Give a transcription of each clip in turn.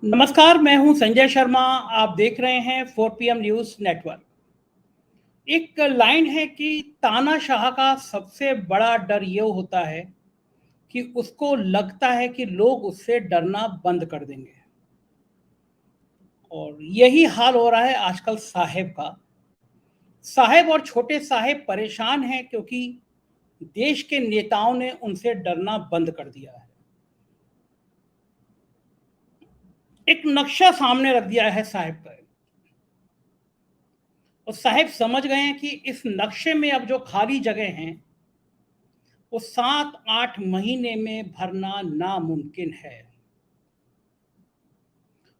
नमस्कार, मैं हूं संजय शर्मा। आप देख रहे हैं 4 PM न्यूज़ नेटवर्क। एक लाइन है कि तानाशाह का सबसे बड़ा डर ये होता है कि उसको लगता है कि लोग उससे डरना बंद कर देंगे। और यही हाल हो रहा है आजकल साहेब का। साहेब और छोटे साहेब परेशान हैं क्योंकि देश के नेताओं ने उनसे डरना बंद कर दिया है। एक नक्शा सामने रख दिया है साहेब का, और साहेब समझ गए हैं कि इस नक्शे में अब जो खाली जगह हैं वो 7-8 महीने में भरना नामुमकिन है।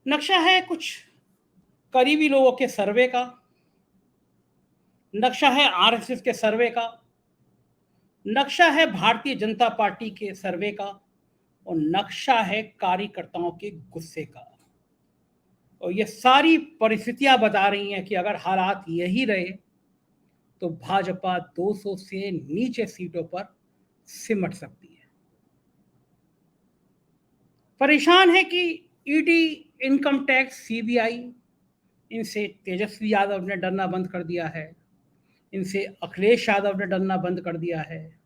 नक्शा है कुछ करीबी लोगों के सर्वे का, नक्शा है आरएसएस के सर्वे का, नक्शा है भारतीय जनता पार्टी के सर्वे का, और नक्शा है कार्यकर्ताओं के गुस्से का। और ये सारी परिस्थितियां बता रही हैं कि अगर हालात यही रहे तो भाजपा 200 से नीचे सीटों पर सिमट सकती है। परेशान है कि ईडी, इनकम टैक्स, सीबीआई, इनसे तेजस्वी यादव ने डरना बंद कर दिया है, इनसे अखिलेश यादव ने डरना बंद कर दिया है,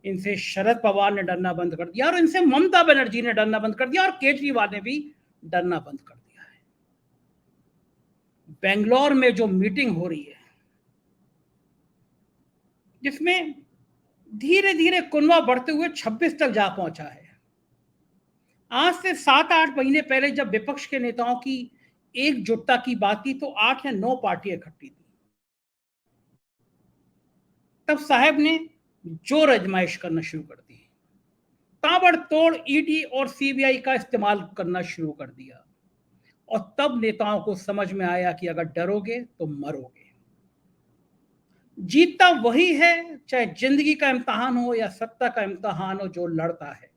इनसे शरद पवार ने डरना बंद कर दिया, और इनसे ममता बनर्जी ने डरना बंद कर दिया, और केजरीवाल ने भी डरना बंद कर दिया है। बेंगलोर में जो मीटिंग हो रही है जिसमें धीरे धीरे कुनवा बढ़ते हुए 26 तक जा पहुंचा है। आज से 7-8 महीने पहले जब विपक्ष के नेताओं की एकजुटता की बात थी तो 8 या 9 पार्टियां इकट्ठी थी। तब साहब ने जोर आजमाइश करना शुरू कर दी, ताबड़तोड़ ईडी और सीबीआई का इस्तेमाल करना शुरू कर दिया, और तब नेताओं को समझ में आया कि अगर डरोगे तो मरोगे। जीतता वही है, चाहे जिंदगी का इम्तहान हो या सत्ता का इम्तहान हो, जो लड़ता है।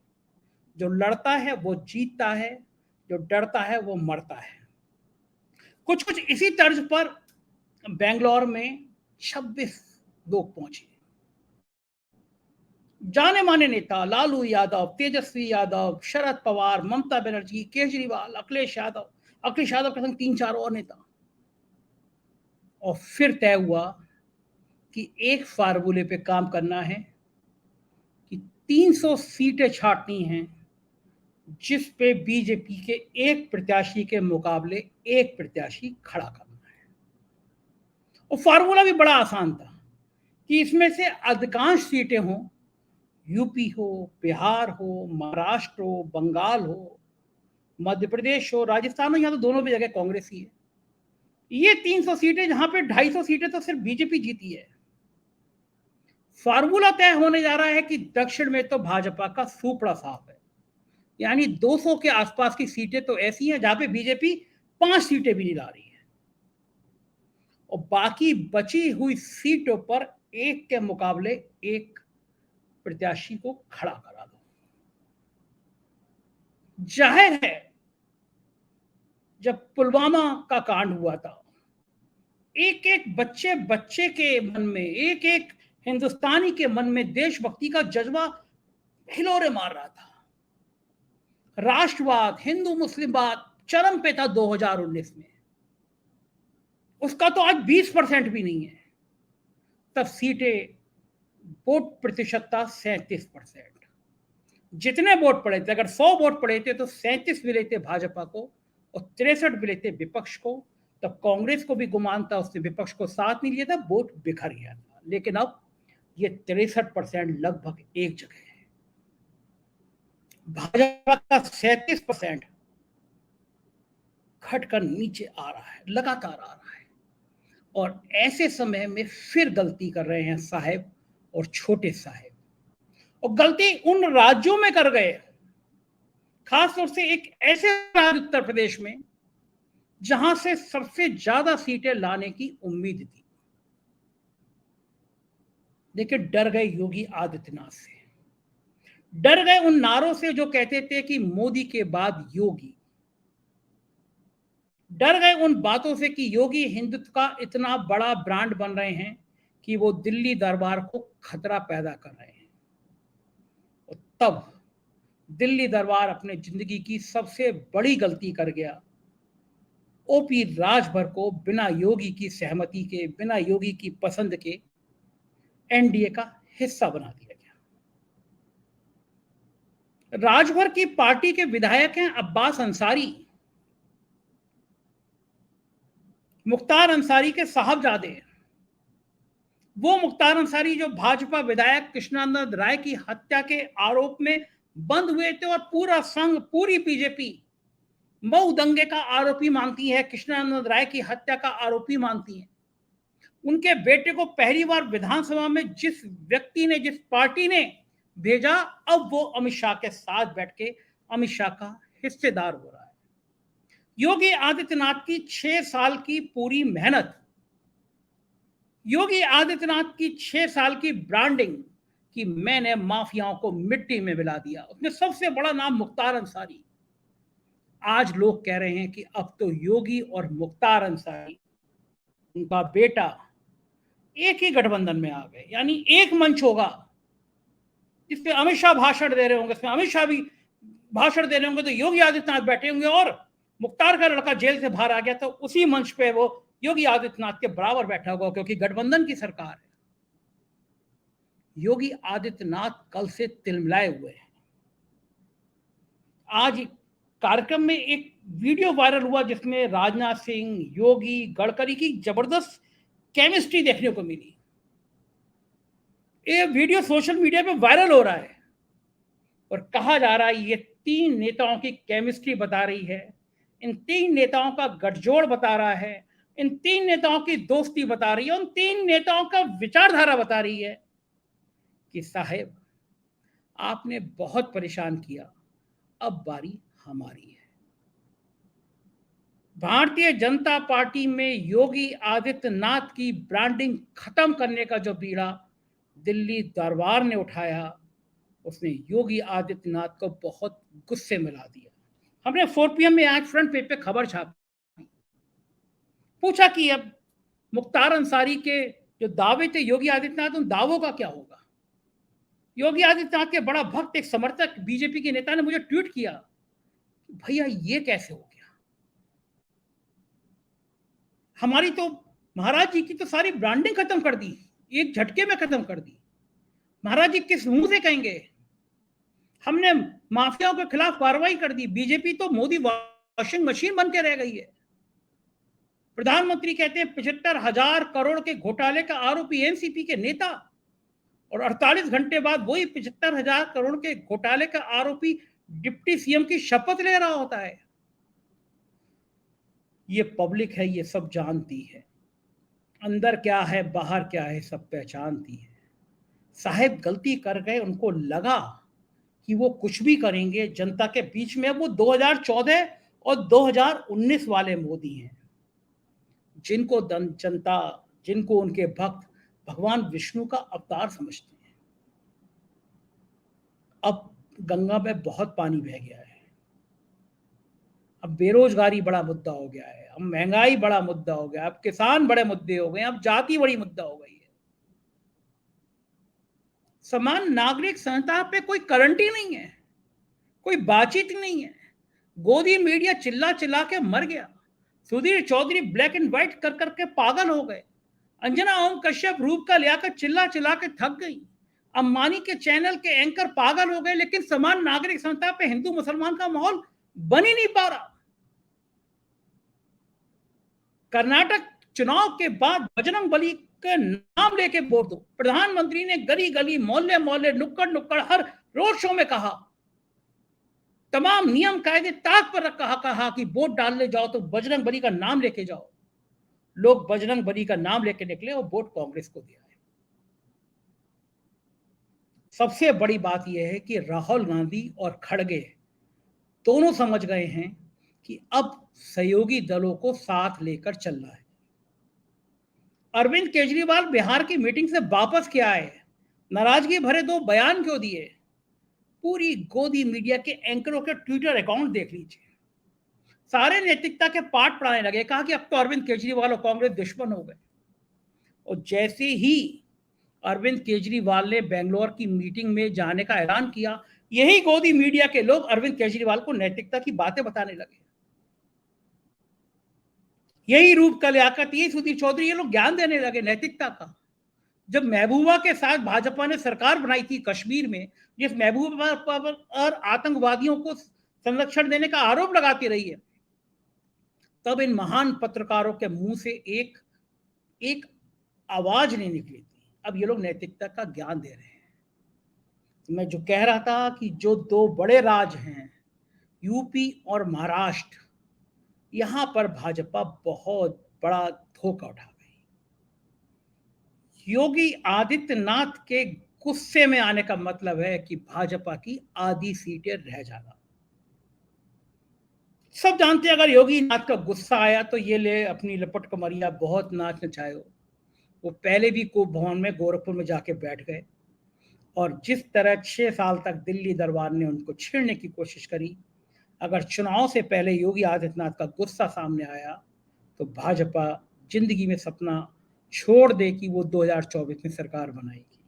जो लड़ता है वो जीतता है, जो डरता है वो मरता है। कुछ कुछ इसी तर्ज पर बेंगलोर में 26 लोग पहुंचे। जाने माने नेता लालू यादव, तेजस्वी यादव, शरद पवार, ममता बनर्जी, केजरीवाल, अखिलेश यादव के संग 3-4 और नेता। और फिर तय हुआ कि एक फार्मूले पे काम करना है कि 300 सीटें छांटनी हैं, जिस पे बीजेपी के एक प्रत्याशी के मुकाबले एक प्रत्याशी खड़ा करना है। और फार्मूला भी बड़ा आसान था कि इसमें से अधिकांश सीटें हों, यूपी हो, बिहार हो, महाराष्ट्र हो, बंगाल हो, मध्य प्रदेश हो, राजस्थान हो, यहाँ तो दोनों भी जगह कांग्रेस ही है। ये 300 सीटें, जहां पे 250 सीटें तो सिर्फ बीजेपी जीती है। फार्मूला तय होने जा रहा है कि दक्षिण में तो भाजपा का सूपड़ा साफ है, यानी 200 के आसपास की सीटें तो ऐसी हैं जहां पे बीजेपी 5 सीटें भी नहीं ला रही है, और बाकी बची हुई सीटों पर एक के मुकाबले एक प्रत्याशी को खड़ा करा दो। जाहिर है, जब पुलवामा का कांड हुआ था, एक एक बच्चे बच्चे के मन में, एक एक हिंदुस्तानी के मन में देशभक्ति का जज्बा हिलोरे मार रहा था। राष्ट्रवाद, हिंदू मुस्लिमवाद चरम पे था 2019 में। उसका तो आज 20% भी नहीं है। तब सीटें, वोट प्रतिशत था 37%। जितने वोट पड़े थे, अगर 100 वोट पड़े थे तो 37 मिले थे भाजपा को और 63 मिले थे विपक्ष को। तब कांग्रेस को भी गुमान था, उसने विपक्ष को साथ नहीं लिया था, वोट बिखर गया था। लेकिन अब ये 63% लगभग एक जगह है। भाजपा का 37% घटकर नीचे आ रहा है, लगातार आ रहा है। और ऐसे समय में फिर गलती कर रहे हैं साहेब और छोटे साहेब, और गलती उन राज्यों में कर गए, खासतौर से एक ऐसे राज्य उत्तर प्रदेश में जहां से सबसे ज्यादा सीटें लाने की उम्मीद थी। देखिए, डर गए योगी आदित्यनाथ से, डर गए उन नारों से जो कहते थे कि मोदी के बाद योगी, डर गए उन बातों से कि योगी हिंदुत्व का इतना बड़ा ब्रांड बन रहे हैं कि वो दिल्ली दरबार को खतरा पैदा कर रहे हैं। और तब दिल्ली दरबार अपने जिंदगी की सबसे बड़ी गलती कर गया। ओपी राजभर को बिना योगी की सहमति के, बिना योगी की पसंद के एनडीए का हिस्सा बना दिया गया। राजभर की पार्टी के विधायक हैं अब्बास अंसारी, मुख्तार अंसारी के साहबजादे। वो मुख्तार अंसारी जो भाजपा विधायक कृष्णानंद राय की हत्या के आरोप में बंद हुए थे, और पूरा संघ, पूरी बीजेपी मऊ दंगे का आरोपी मानती है, कृष्णानंद राय की हत्या का आरोपी मानती है। उनके बेटे को पहली बार विधानसभा में जिस व्यक्ति ने, जिस पार्टी ने भेजा, अब वो अमित शाह के साथ बैठ के अमित शाह का हिस्सेदार हो रहा है। योगी आदित्यनाथ की 6 साल की पूरी मेहनत, योगी आदित्यनाथ की 6 साल की ब्रांडिंग कि मैंने माफियाओं को मिट्टी में मिला दिया, उसमें सबसे बड़ा नाम मुख्तार अंसारी। आज लोग कह रहे हैं कि अब तो योगी और मुख्तार अंसारी, उनका बेटा, एक ही गठबंधन में आ गए, यानी एक मंच होगा जिसपे अमित शाह भाषण दे रहे होंगे, इसमें अमित शाह भी भाषण दे रहे होंगे, तो योगी आदित्यनाथ बैठे होंगे, और मुख्तार का लड़का जेल से बाहर आ गया तो उसी मंच पे वो योगी आदित्यनाथ के बराबर बैठा होगा, क्योंकि गठबंधन की सरकार है। योगी आदित्यनाथ कल से तिलमिलाए हुए हैं। आज कार्यक्रम में एक वीडियो वायरल हुआ जिसमें राजनाथ सिंह, योगी, गडकरी की जबरदस्त केमिस्ट्री देखने को मिली। ये वीडियो सोशल मीडिया पे वायरल हो रहा है और कहा जा रहा है ये 3 नेताओं की केमिस्ट्री बता रही है, इन 3 नेताओं का गठजोड़ बता रहा है, इन 3 नेताओं की दोस्ती बता रही है, उन 3 नेताओं का विचारधारा बता रही है कि साहेब आपने बहुत परेशान किया, अब बारी हमारी है। भारतीय जनता पार्टी में योगी आदित्यनाथ की ब्रांडिंग खत्म करने का जो बीड़ा दिल्ली दरबार ने उठाया, उसने योगी आदित्यनाथ को बहुत गुस्से में ला दिया। हमने 4 PM में आज फ्रंट पेज पे खबर छापी, पूछा कि अब मुख्तार अंसारी के जो दावे थे योगी आदित्यनाथ, उन दावों का क्या होगा। योगी आदित्यनाथ के बड़ा भक्त, एक समर्थक बीजेपी के नेता ने मुझे ट्वीट किया, भैया ये कैसे हो गया, हमारी तो, महाराज जी की तो सारी ब्रांडिंग खत्म कर दी, एक झटके में खत्म कर दी। महाराज जी किस मुंह से कहेंगे हमने माफियाओं के खिलाफ कार्रवाई कर दी, बीजेपी तो मोदी वॉशिंग मशीन बन के रह गई है। प्रधानमंत्री कहते हैं 75,000 करोड़ के घोटाले का आरोपी एनसीपी के नेता, और 48 घंटे बाद वही 75,000 करोड़ के घोटाले का आरोपी डिप्टी सीएम की शपथ ले रहा होता है। ये पब्लिक है, ये सब जानती है, अंदर क्या है बाहर क्या है सब पहचानती है। साहेब गलती कर गए, उनको लगा कि वो कुछ भी करेंगे जनता के बीच में। वो 2014 और 2019 वाले मोदी हैं, जिनको जनता, जिनको उनके भक्त भगवान विष्णु का अवतार समझते हैं। अब गंगा में बहुत पानी बह गया है, अब बेरोजगारी बड़ा मुद्दा हो गया है, अब महंगाई बड़ा मुद्दा हो गया, अब किसान बड़े मुद्दे हो गए, अब जाति बड़ी मुद्दा हो गई है। समान नागरिक संहिता पे कोई करंट ही नहीं है, कोई बातचीत नहीं है। गोदी मीडिया चिल्ला चिल्ला के मर गया, Sudhir Chaudhary black and white कर करके पागल हो गए, अंजना ओम कश्यप रूप का लियाकर चिल्ला चिल्ला के थक गई, अंबानी के चैनल के एंकर पागल हो गए, लेकिन समान नागरिक संहिता पे हिंदू मुसलमान का माहौल बन ही नहीं पा रहा। कर्नाटक चुनाव के बाद बजरंग बली के नाम लेके वोट दो, प्रधानमंत्री ने गली गली, मोहल्ले मोहल्ले, नुक्कड़ नुक्कड़, हर रोड शो में कहा, तमाम नियम कायदे ताक पर कहा कि वोट डालने जाओ तो बजरंग बली का नाम लेके जाओ। लोग बजरंग बली का नाम लेके निकले और वोट कांग्रेस को दिया है। सबसे बड़ी बात यह है कि राहुल गांधी और खड़गे दोनों समझ गए हैं कि अब सहयोगी दलों को साथ लेकर चलना है। अरविंद केजरीवाल बिहार की मीटिंग से वापस क्या आए, नाराजगी भरे 2 बयान क्यों दिए, पूरी गोदी मीडिया के एंकरों के ट्विटर अकाउंट देख लीजिए, सारे नैतिकता के पाठ पढ़ाने लगे, कहा कि अब तो अरविंद केजरीवाल और कांग्रेस दुश्मन हो गए। और जैसे ही अरविंद केजरीवाल ने बेंगलोर की मीटिंग में जाने का ऐलान किया, यही गोदी मीडिया के लोग अरविंद केजरीवाल को नैतिकता की बातें बताने लगे। यही रूप का लियाकत, यही सुधीर चौधरी, ये लोग ज्ञान देने लगे नैतिकता का। जब महबूबा के साथ भाजपा ने सरकार बनाई थी कश्मीर में, जिस महबूबा पर आतंकवादियों को संरक्षण देने का आरोप लगाती रही है, तब इन महान पत्रकारों के मुंह से एक एक आवाज नहीं निकली थी। अब ये लोग नैतिकता का ज्ञान दे रहे हैं। मैं जो कह रहा था कि जो दो बड़े राज हैं, यूपी और महाराष्ट्र, यहां पर भाजपा बहुत बड़ा धोखा उठा गई। योगी आदित्यनाथ के गुस्से में आने का मतलब है कि भाजपा की आधी सीटें रह जाना। सब जानते हैं अगर योगी नाथ का गुस्सा आया तो ये ले अपनी लपट कमरिया बहुत नाच नचायो। वो पहले भी कोप भवन में गोरखपुर में जाके बैठ गए और जिस तरह 6 साल तक दिल्ली दरबार ने उनको छेड़ने की कोशिश करी, अगर चुनाव से पहले योगी आदित्यनाथ का गुस्सा सामने आया तो भाजपा जिंदगी में सपना छोड़ दे कि वो 2024 में सरकार बनाएगी।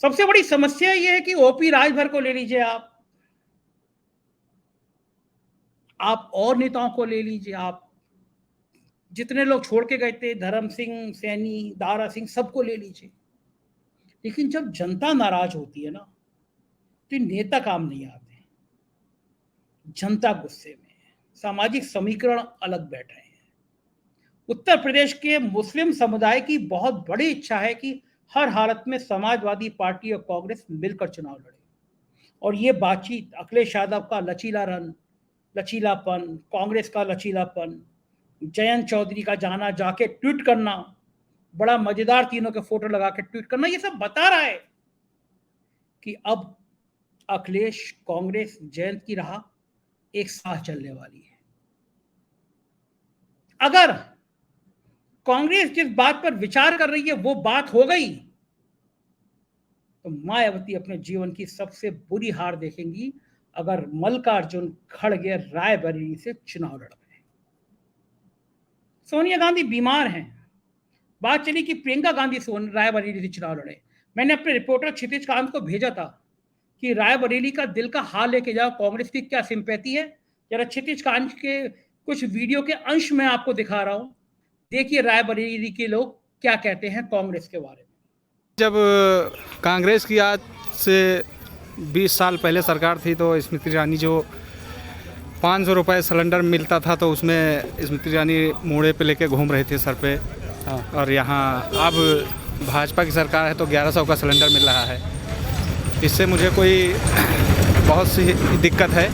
सबसे बड़ी समस्या यह है कि ओपी राजभर को ले लीजिए, आप और नेताओं को ले लीजिए, आप जितने लोग छोड़ के गए थे, धर्म सिंह सैनी, दारा सिंह, सबको ले लीजिए। लेकिन जब जनता नाराज होती है ना, तो नेता काम नहीं आते। जनता गुस्से में है, सामाजिक समीकरण अलग बैठ रहे हैं। उत्तर प्रदेश के मुस्लिम समुदाय की बहुत बड़ी इच्छा है कि हर हालत में समाजवादी पार्टी और कांग्रेस मिलकर चुनाव लड़े, और ये बातचीत अखिलेश यादव का लचीलापन, कांग्रेस का लचीलापन, जयंत चौधरी का जाना जाके ट्वीट करना, बड़ा मजेदार तीनों के फोटो लगा के ट्वीट करना, ये सब बता रहा है कि अब अखिलेश, कांग्रेस, जयंत की राह एक साथ चलने वाली है। अगर कांग्रेस जिस बात पर विचार कर रही है वो बात हो गई तो मायावती अपने जीवन की सबसे बुरी हार देखेंगी अगर मल्लिकार्जुन खड़गे रायबरेली से चुनाव लड़ गए। सोनिया गांधी बीमार हैं। बात चली कि प्रियंका गांधी रायबरेली से चुनाव लड़े। मैंने अपने रिपोर्टर क्षितिज कांत को भेजा था कि रायबरेली का दिल का हाल लेके जाओ, कांग्रेस की क्या सिंपैथी है। जरा क्षितिज कांत के कुछ वीडियो के अंश में आपको दिखा रहा हूं, देखिए रायबरेली के लोग क्या कहते हैं कांग्रेस के बारे में। जब कांग्रेस की आज से 20 साल पहले सरकार थी तो स्मृति ईरानी जो 500 रुपये सिलेंडर मिलता था तो उसमें स्मृति ईरानी मोड़े पे लेके घूम रहे थे सर पे। और यहाँ अब भाजपा की सरकार है तो 1100 का सिलेंडर मिल रहा है। इससे मुझे कोई बहुत सी दिक्कत है।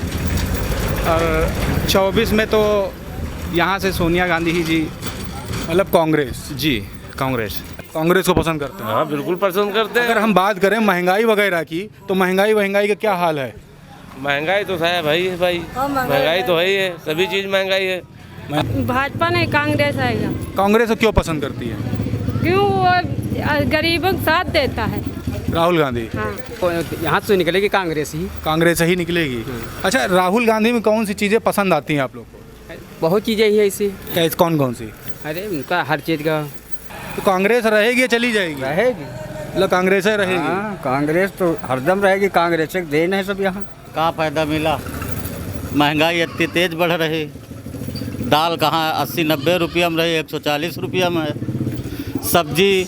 और 24 में तो यहाँ से सोनिया गांधी ही जी, मतलब कांग्रेस जी कांग्रेस को पसंद करते हैं। हाँ बिल्कुल पसंद करते हैं। अगर हम बात करें महंगाई वगैरह की तो महंगाई का क्या हाल है? महंगाई तो है भाई महंगाई तो है ही है, सभी चीज़ महंगाई है। भाजपा नहीं कांग्रेस आएगा। कांग्रेस को क्यों पसंद करती है? क्यों? वो गरीबों का साथ देता है। राहुल गांधी। हाँ। यहाँ से निकलेगी कांग्रेस ही निकलेगी। अच्छा, राहुल गांधी में कौन सी चीज़ें पसंद आती हैं आप लोग को? बहुत चीज़ें ही है इसी। कौन सी? अरे उनका हर चीज़ का। तो कांग्रेस रहेगी या चली जाएगी? रहेगी। मतलब कांग्रेस ही रहेगी। हाँ, कांग्रेस तो हरदम रहेगी। कांग्रेस एक देन है सब यहाँ। का फायदा मिला? महंगाई इतनी तेज बढ़ रही, दाल कहाँ 80-90 रुपया में रही, 140 रुपया में है। सब्जी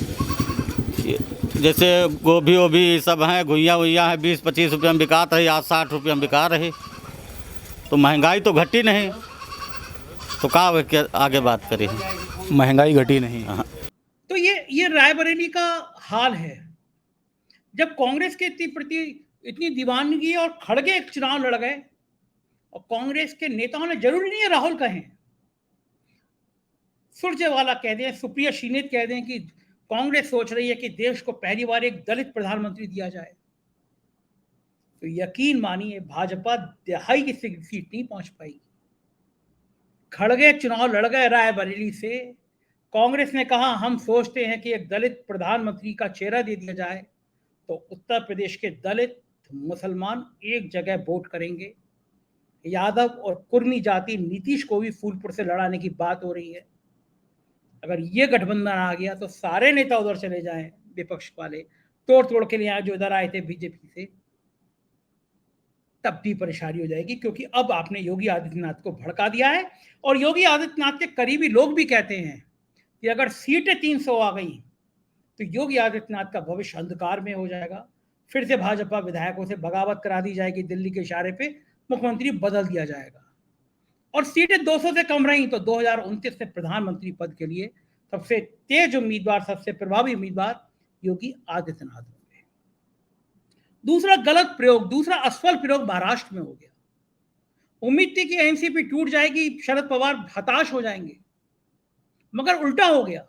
जैसे गोभी वोभी सब हैं, घुइयाँ हैं, 20-25 रुपया में बिकात रही, आज 60 रुपया में बिका रही। तो महंगाई तो घटी नहीं, तो क्या आगे बात करें? महंगाई घटी नहीं। हाँ। तो ये रायबरेली का हाल है। जब कांग्रेस के प्रति इतनी दीवानगी और खड़गे एक चुनाव लड़ गए, और कांग्रेस के नेताओं ने, जरूरी नहीं है राहुल कहें, सुरजेवाला कह दें, सुप्रिया श्रीनेत कह दें कि कांग्रेस सोच रही है कि देश को पहली बार एक दलित प्रधानमंत्री दिया जाए, तो यकीन मानिए भाजपा दिहाई की सीट नहीं पहुंच पाएगी। खड़गे चुनाव लड़ गए रायबरेली से। कांग्रेस ने कहा हम सोचते हैं कि एक दलित प्रधानमंत्री का चेहरा दे दिया जाए तो उत्तर प्रदेश के दलित मुसलमान एक जगह वोट करेंगे। यादव और कुर्मी जाति नीतीश को भी फूलपुर से लड़ाने की बात हो रही है। अगर ये गठबंधन आ गया तो सारे नेता उधर चले जाएं, विपक्ष वाले तोड़ के लिए आए जो इधर आए थे बीजेपी से। तब भी परेशानी हो जाएगी, क्योंकि अब आपने योगी आदित्यनाथ को भड़का दिया है। और योगी आदित्यनाथ के करीबी लोग भी कहते हैं कि अगर सीटें 300 आ गई तो योगी आदित्यनाथ का भविष्य अंधकार में हो जाएगा। फिर से भाजपा विधायकों से बगावत करा दी जाएगी, दिल्ली के इशारे पे मुख्यमंत्री बदल दिया जाएगा। और सीटें 200 से कम रही तो 2029 में प्रधानमंत्री पद के लिए सबसे तेज उम्मीदवार, सबसे प्रभावी उम्मीदवार योगी आदित्यनाथ होंगे। दूसरा गलत प्रयोग, दूसरा असफल प्रयोग महाराष्ट्र में हो गया। उम्मीद थी कि एनसीपी टूट जाएगी, शरद पवार हताश हो जाएंगे, मगर उल्टा हो गया।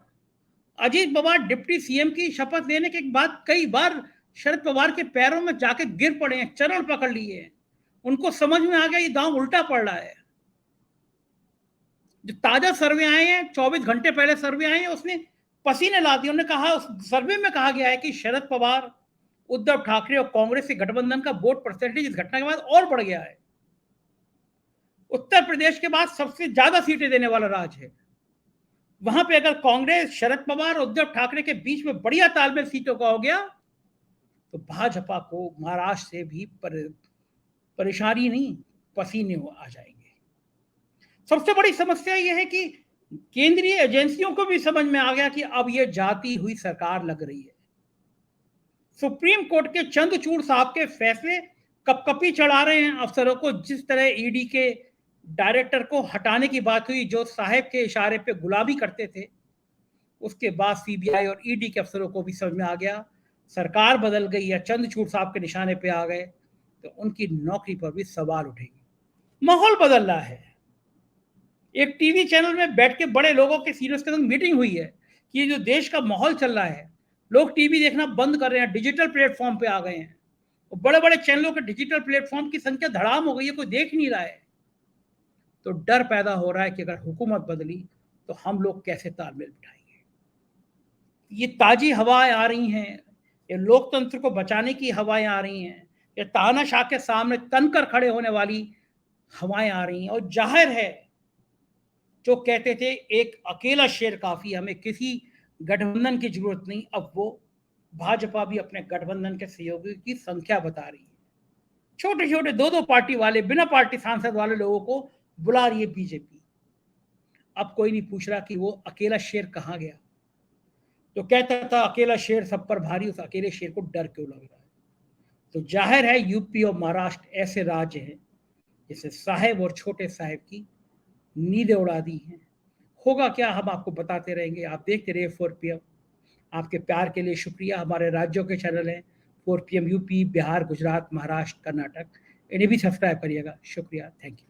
अजीत पवार डिप्टी सीएम की शपथ लेने के बाद कई बार शरद पवार के पैरों में जाके गिर पड़े हैं, चरण पकड़ लिए हैं। उनको समझ में आ गया ये दांव उल्टा पड़ रहा है। जो ताजा सर्वे आए हैं, 24 घंटे पहले सर्वे आए हैं, उसने पसीने ला दिए। उन्होंने कहा, उस सर्वे में कहा गया है कि शरद पवार, उद्धव ठाकरे और कांग्रेस के गठबंधन का वोट परसेंटेज इस घटना के बाद और बढ़ गया है। उत्तर प्रदेश के बाद सबसे ज्यादा सीटें देने वाला राज्य है। वहां पे अगर कांग्रेस, शरद पवार और उद्धव ठाकरे के बीच में बढ़िया तालमेल सीटों का हो गया तो भाजपा को महाराष्ट्र से भी परेशानी नहीं, पसीने आ जाएंगे। सबसे बड़ी समस्या यह है कि केंद्रीय एजेंसियों को भी समझ में आ गया कि अब यह जाती हुई सरकार लग रही है। सुप्रीम कोर्ट के चंद्रचूड़ साहब के फैसले कपकपी चढ़ा रहे हैं अफसरों को। जिस तरह ईडी के डायरेक्टर को हटाने की बात हुई, जो साहब के इशारे पे गुलामी करते थे, उसके बाद सीबीआई और ईडी के अफसरों को भी समझ में आ गया सरकार बदल गई या चंद्रचूड़ साहब के निशाने पे आ गए तो उनकी नौकरी पर भी सवाल उठेंगे। माहौल बदल रहा है। एक टीवी चैनल में बैठ के बड़े लोगों के सीनियर्स के संग मीटिंग हुई है कि ये जो देश का माहौल चल रहा है, लोग टीवी देखना बंद कर रहे हैं, डिजिटल प्लेटफॉर्म पे आ गए हैं। बड़े बड़े चैनलों के डिजिटल प्लेटफॉर्म की संख्या धड़ाम हो गई है, कोई देख नहीं रहा है। तो डर पैदा हो रहा है कि अगर हुकूमत बदली तो हम लोग कैसे तालमेल बिठाएंगे। ये ताजी हवाएं आ रही हैं, ये लोकतंत्र को बचाने की हवाएं आ रही हैं, ये तानाशाह के सामने तनकर खड़े होने वाली हवाएं आ रही हैं। और जाहिर है, जो कहते थे एक अकेला शेर काफी, हमें किसी गठबंधन की जरूरत नहीं, अब वो भाजपा भी अपने गठबंधन के सहयोगियों की संख्या बता रही है। छोटे छोटे 2-2 पार्टी वाले, बिना पार्टी सांसद वाले लोगों को बुला रही है बीजेपी। अब कोई नहीं पूछ रहा कि वो अकेला शेर कहाँ गया। तो कहता था अकेला शेर सब पर भारी, उस अकेले शेर को डर क्यों लग रहा है। तो जाहिर है यूपी और महाराष्ट्र ऐसे राज्य हैं जिसे साहेब और छोटे साहेब की नींदें उड़ा दी हैं। होगा क्या, हम आपको बताते रहेंगे। आप देखते रहिए 4 PM। आपके प्यार के लिए शुक्रिया। हमारे राज्यों के चैनल हैं 4 PM यूपी, बिहार, गुजरात, महाराष्ट्र, कर्नाटक, इन्हें भी सब्सक्राइब करिएगा। शुक्रिया, थैंक यू।